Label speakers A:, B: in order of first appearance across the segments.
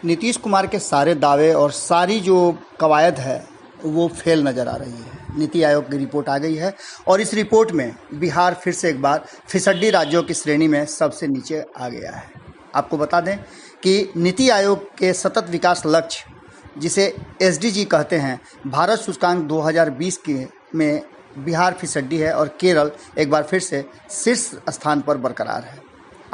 A: नीतीश कुमार के सारे दावे और सारी जो कवायद है वो फेल नज़र आ रही है। नीति आयोग की रिपोर्ट आ गई है और इस रिपोर्ट में बिहार फिर से एक बार फिसड्डी राज्यों की श्रेणी में सबसे नीचे आ गया है। आपको बता दें कि नीति आयोग के सतत विकास लक्ष्य, जिसे एसडीजी कहते हैं, भारत सूचकांक 2020 के में बिहार फिसड्डी है और केरल एक बार फिर से शीर्ष स्थान पर बरकरार है।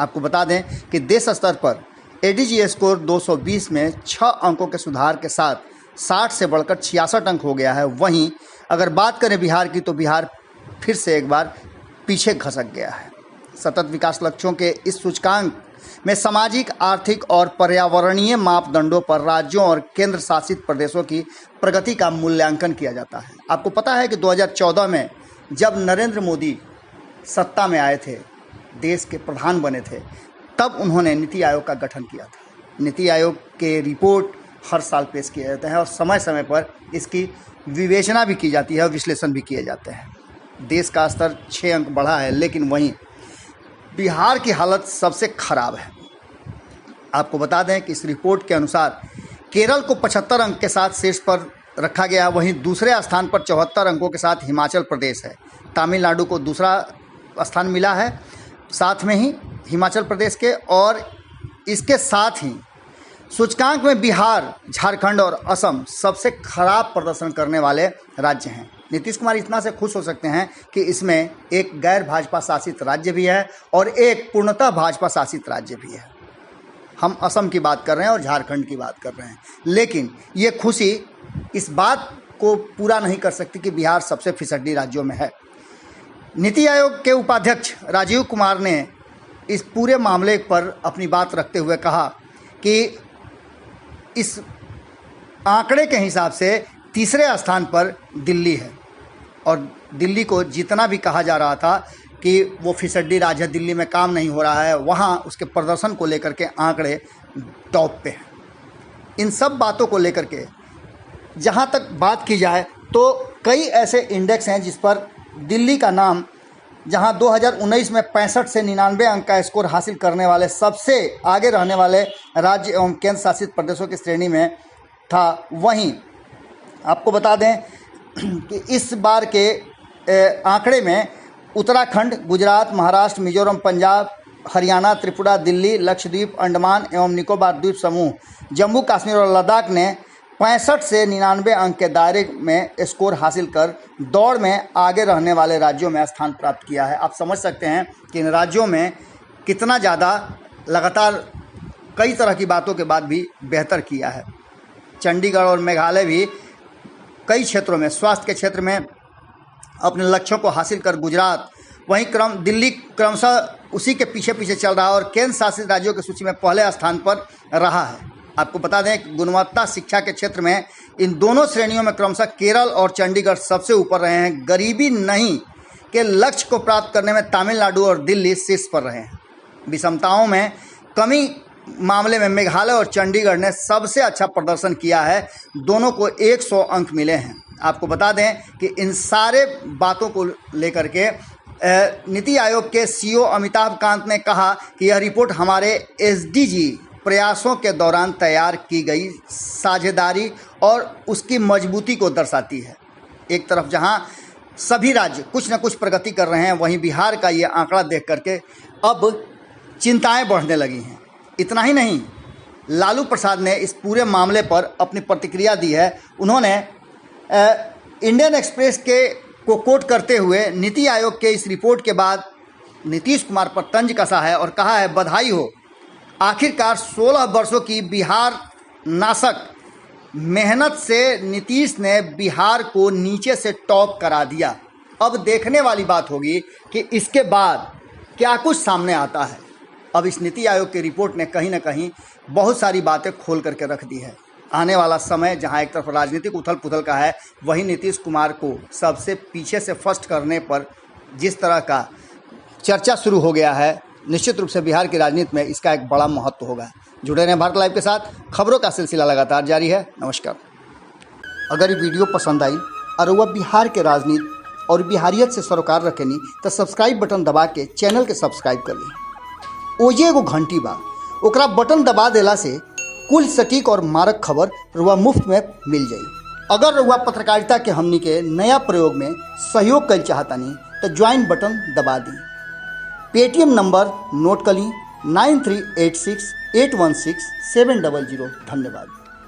A: आपको बता दें कि देश स्तर पर एडीजी स्कोर 220 में 6 अंकों के सुधार के साथ 60 से बढ़कर 66 अंक हो गया है। वहीं अगर बात करें बिहार की, तो बिहार फिर से एक बार पीछे खसक गया है। सतत विकास लक्ष्यों के इस सूचकांक में सामाजिक, आर्थिक और पर्यावरणीय मापदंडों पर राज्यों और केंद्र शासित प्रदेशों की प्रगति का मूल्यांकन किया जाता है। आपको पता है कि 2014 में जब नरेंद्र मोदी सत्ता में आए थे, देश के प्रधान बने थे, तब उन्होंने नीति आयोग का गठन किया था। नीति आयोग के रिपोर्ट हर साल पेश किए जाते हैं और समय समय पर इसकी विवेचना भी की जाती है और विश्लेषण भी किए जाते हैं। देश का स्तर 6 अंक बढ़ा है, लेकिन वहीं बिहार की हालत सबसे खराब है। आपको बता दें कि इस रिपोर्ट के अनुसार केरल को 75 अंक के साथ शीर्ष पर रखा गया। वहीं दूसरे स्थान पर 74 अंकों के साथ हिमाचल प्रदेश है। तमिलनाडु को दूसरा स्थान मिला है साथ में ही हिमाचल प्रदेश के, और इसके साथ ही सूचकांक में बिहार, झारखंड और असम सबसे खराब प्रदर्शन करने वाले राज्य हैं। नीतीश कुमार इतना से खुश हो सकते हैं कि इसमें एक गैर भाजपा शासित राज्य भी है और एक पूर्णतः भाजपा शासित राज्य भी है। हम असम की बात कर रहे हैं और झारखंड की बात कर रहे हैं, लेकिन ये खुशी इस बात को पूरा नहीं कर सकती कि बिहार सबसे फिसड्डी राज्यों में है। नीति आयोग के उपाध्यक्ष राजीव कुमार ने इस पूरे मामले पर अपनी बात रखते हुए कहा कि इस आंकड़े के हिसाब से तीसरे स्थान पर दिल्ली है और दिल्ली को जितना भी कहा जा रहा था कि वो फिसड्डी राज्य, दिल्ली में काम नहीं हो रहा है, वहाँ उसके प्रदर्शन को लेकर के आंकड़े टॉप पे हैं। इन सब बातों को लेकर के जहाँ तक बात की जाए तो कई ऐसे इंडेक्स हैं जिस पर दिल्ली का नाम, जहां 2019 में 65 से 99 अंक का स्कोर हासिल करने वाले सबसे आगे रहने वाले राज्य एवं केंद्र शासित प्रदेशों की श्रेणी में था, वहीं आपको बता दें कि इस बार के आंकड़े में उत्तराखंड, गुजरात, महाराष्ट्र, मिजोरम, पंजाब, हरियाणा, त्रिपुरा, दिल्ली, लक्षद्वीप, अंडमान एवं निकोबार द्वीप समूह, जम्मू कश्मीर और लद्दाख ने 65 से 99 अंक के दायरे में स्कोर हासिल कर दौड़ में आगे रहने वाले राज्यों में स्थान प्राप्त किया है। आप समझ सकते हैं कि इन राज्यों में कितना ज़्यादा लगातार कई तरह की बातों के बाद भी बेहतर किया है। चंडीगढ़ और मेघालय भी कई क्षेत्रों में, स्वास्थ्य के क्षेत्र में अपने लक्ष्यों को हासिल कर गुजरात, वहीं दिल्ली क्रमशः उसी के पीछे पीछे चल रहा है और केंद्र शासित राज्यों की सूची में पहले स्थान पर रहा है। आपको बता दें कि गुणवत्ता शिक्षा के क्षेत्र में इन दोनों श्रेणियों में क्रमशः केरल और चंडीगढ़ सबसे ऊपर रहे हैं। गरीबी नहीं के लक्ष्य को प्राप्त करने में तमिलनाडु और दिल्ली शीर्ष पर रहे हैं। विषमताओं में कमी मामले में मेघालय और चंडीगढ़ ने सबसे अच्छा प्रदर्शन किया है। दोनों को 100 अंक मिले हैं। आपको बता दें कि इन सारे बातों को लेकर के नीति आयोग के सीईओ अमिताभ कांत ने कहा कि यह रिपोर्ट हमारे एसडीजी प्रयासों के दौरान तैयार की गई साझेदारी और उसकी मजबूती को दर्शाती है। एक तरफ जहां सभी राज्य कुछ न कुछ प्रगति कर रहे हैं, वहीं बिहार का ये आंकड़ा देख करके अब चिंताएं बढ़ने लगी हैं। इतना ही नहीं, लालू प्रसाद ने इस पूरे मामले पर अपनी प्रतिक्रिया दी है। उन्होंने इंडियन एक्सप्रेस को कोट करते हुए नीति आयोग के इस रिपोर्ट के बाद नीतीश कुमार पर तंज कसा है और कहा है, बधाई हो, आखिरकार 16 वर्षों की बिहार नाशक मेहनत से नीतीश ने बिहार को नीचे से टॉप करा दिया। अब देखने वाली बात होगी कि इसके बाद क्या कुछ सामने आता है। अब इस नीति आयोग की रिपोर्ट ने कहीं ना कहीं बहुत सारी बातें खोल करके रख दी है। आने वाला समय जहां एक तरफ राजनीतिक उथल पुथल का है, वहीं नीतीश कुमार को सबसे पीछे से फर्स्ट करने पर जिस तरह का चर्चा शुरू हो गया है, निश्चित रूप से बिहार की राजनीति में इसका एक बड़ा महत्व होगा। जुड़े रहें भारत लाइव के साथ, खबरों का सिलसिला लगातार जारी है। नमस्कार। अगर ये वीडियो पसंद आई और वह बिहार के राजनीति और बिहारियत से सरोकार रखेनी तो सब्सक्राइब बटन दबा के चैनल के सब्सक्राइब कर ली। ओजे एगो घंटी बा, ओकरा बटन दबा देला से कुल सटीक और मारक खबर रुआ मुफ्त में मिल जाई। अगर रुआ पत्रकारिता के हमनी के नया प्रयोग में सहयोग कर चाहतानी तो ज्वाइन बटन दबा दी। पेटीएम नंबर नोट कर ली 9386816700। धन्यवाद।